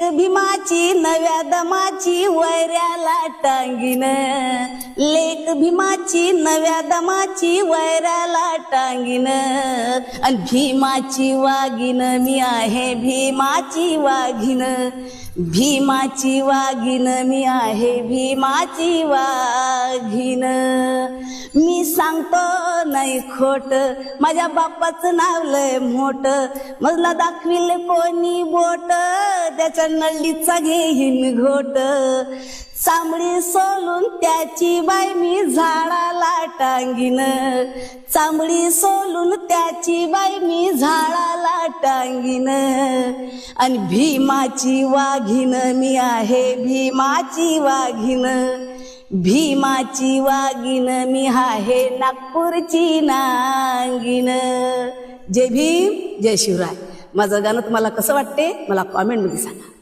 भीमाची नव्या दमाची वैऱ्याला टांगीन, लेक भीमाची नव्या दमाची वैऱ्याला टांगीन, आणि भीमाची वाघीन मी आहे भीमाची वाघीन, भीमाची वाघीन मी आहे भीमाची वाघीन. मी सांगतो नाही खोट, माझ्या बापाचं नाव लय मोठ, मजला दाखविल कोणी बोट, त्याच्या नळीचा घेईन घोट. चांबडी सोलून त्याची बाई मी झाडाला टांगीन, चांबडी सोलून त्याची बाई मी झाडाला टांगीन, आणि भीमाची वाघीन मी आहे भीमाची वाघीन, भीमाची वाघीन मी आहे नागपूरची नांगीन. जय भीम, जय शिवराय. माझं गाणं तुम्हाला कसं वाटते मला कॉमेंटमध्ये सांगा.